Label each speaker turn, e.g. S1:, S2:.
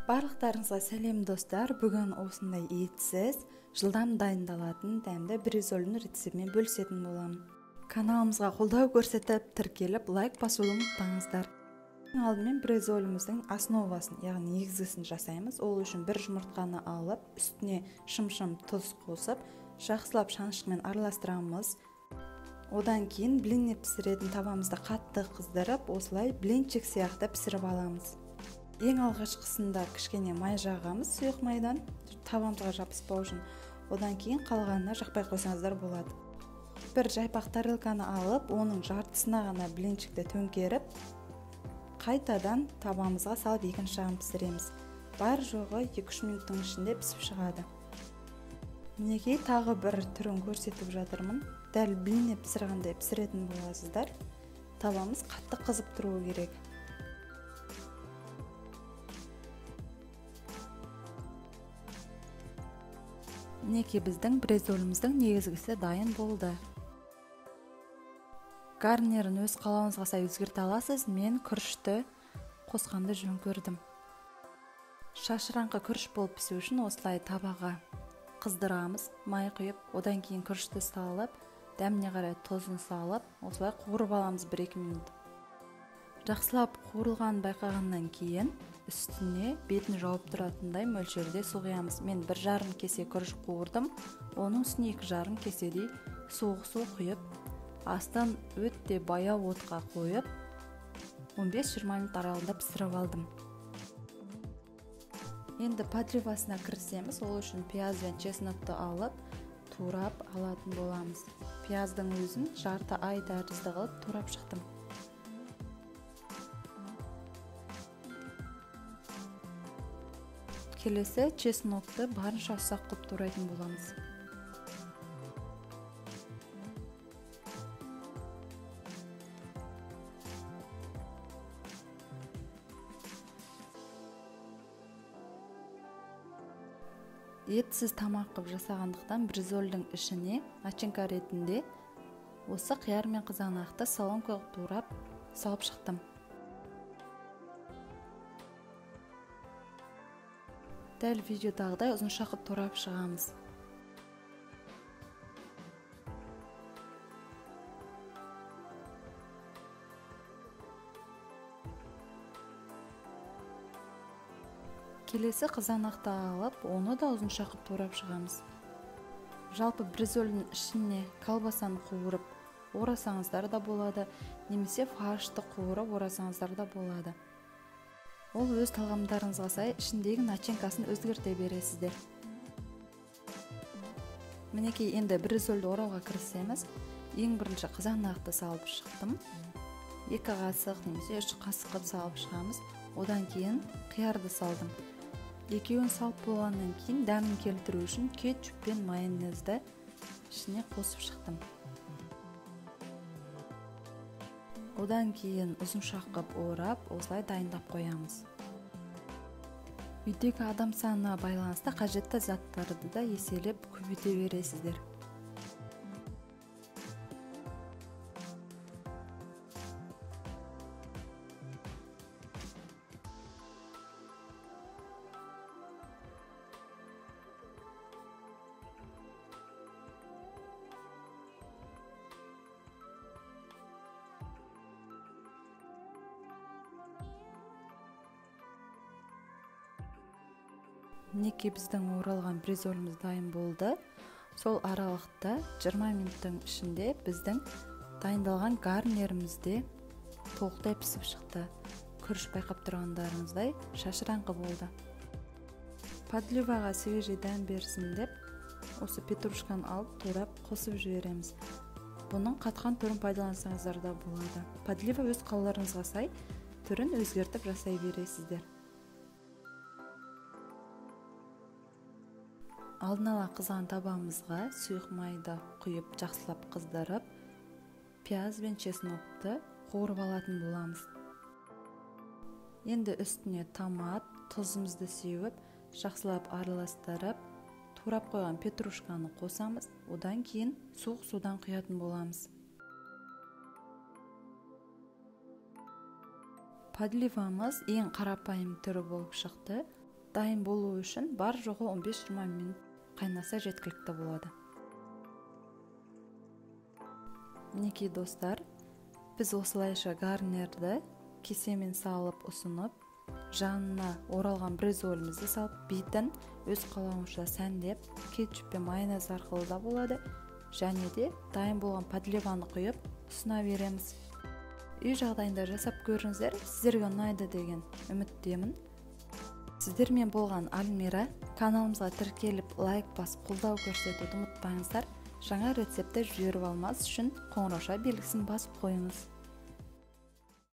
S1: Барлықтарыңызға сәлем достар. Бүгін осындай етсіз, жылдам дайындалатын дәмді бризольдің рецептімен бөлісетін боламын. Каналымызға қолдау көрсетіп, тіркеліп, лайк басуды ұмытпаңыздар. Алдымен бризоліміздің основасын, яғни негізгісін жасаймыз. Ол үшін бір жұмыртқаны алып, үстіне шым-шым тұз қосып, жақсылап шанышқымен араластырамыз. Одан кейін блинне пісіретін табамызды қатты қыздырып, осылай блинчик сияқты пісіріп аламыз. Ең алғашқысында кішкене май жағамыз, сұйық майдан, табамызға жабыспау үшін. Одан кейін қалғанына жақпай қойсаңыздар болады. Бір жайпақ тарелканы алып, оның жартысына ғана блинчикті төңкеріп, қайтадан табамызға салып екінші жағын пісіреміз. Бар жоғы 2-3 минуттың ішінде пісіп шығады. Мінекей тағы бір түрін көрсетіп жатырмын. Дәл блинне пісіргенде пісіретін боласыздар. Табамыз қатты қызып тұруы керек. Мінекей біздің бризоліміздің негізгісі дайын болды. Гарнирін өз қалауыңызға сай өзгерте аласыз. Мен күрішті қосқанды жөн көрдім. Шашыраңқы күріш болып пісу үшін осылай табаға қыздырамыз, май құйып, одан кейін күрішті салып, дәміне қарай тұзын салып, осылай қуырып аламыз 1-2 минут. Жақсылап қуырылғанын байқағаннан кейін үстіне бетін жауып тұратындай мөлшерде су құямыз. Мен 1,5 кесе күріш қуырдым, оның үстіне 2,5 кеседей суық су құйып, астан өте баяу отқа қойып, 15-20 минут аралығында пісіріп алдым. Енді подливасына кірісеміз. Ол үшін пияз бен чеснокты алып, турап алатын боламыз. Пияздың өзін жарты ай тәрізді қылып турап шықтым. Келесі чеснокты барынша ұсақ қылып турайтын боламыз. Етсіз тамақ қып жасағандықтан бризольдің ішіне начинка ретінде осы қияр мен қызанақты соломка қылып турап салып шықтым. Дәл видеодағыдай ұзынша қылып турап шығамыз. Келесі қызанақты алып, оны да ұзынша қылып турап шығамыз. Жалпы бризольдің ішіне колбасаны қуырып орасаңыздар да болады, немесе фаршты қуырып орасаңыздар да болады. Ол өз талғамдарыңызға сай ішіндегі начинкасын өзгерте бересіздер. Мінекей енді бризольді орауға кірісеміз. Ең бірінші қызанақты салып шықтым. 2 қасық немесе 3 қасық қылып салып шығамыз. Одан кейін қиярды салдым. Екеуін салып болғаннан кейін дәмін келтіру үшін кетчуп пен майонезді ішіне қосып шықтым. Одан кейін ұзынша қылып орап, осылай дайындап қоямыз. Үйдегі адам санына байланысты қажетті заттарды да еселеп көбейте бересіздер. Мінекей біздің оралған бризоліміз дайын болды. Сол аралықта 20 минуттың ішінде біздің дайындалған гарнирімізде толықтай пісіп шықты. Күріш байқап тұрғандарыңыздай шашыраңқы болды. Подливаға свежий дәм берсін деп, осы петрушканы алып турап қосып жібереміз. Бұның қатқан түрін пайдалансаңыздар да болады. Подлива өз қалаларыңызға сай түрін өзгертіп жасай бересіздер. Алдын ала қызған табамызға сұйық майды құйып жақсылап қыздырып, пияз бен чеснокты қуырып алатын боламыз. Енді үстіне томат, тұзымызды сеуіп, жақсылап араластырып, турап қойған петрушканы қосамыз. Одан кейін суық судан құятын боламыз. Подливамыз ең қарапайым түрі болып шықты. дайын болуу үчүн бар жогу 15-20 мүнөт кайнаса жеткиликтүү болот. Минекей достар, биз осылайша гарнирди кесемен салып усунуп, жанына оралган бризолибизди салып, битин өз каалооңузча сәндеп, кетчуп же майонез аркылуу да болот. Және де дайын болгон подливаны куюп усуна беребиз. Үй жагдайында жасап көрүңүздөр, сиздерге унайды деген үмүттөмүн. Сиздер менен болгон Альмира. Каналыбызга тиркелип, лайк басып, колдоо көрсөтүүнү унутпаңыздар. Жаңа рецептти жиберип алмас үчүн коңуроошо белгисин басып коюңуз.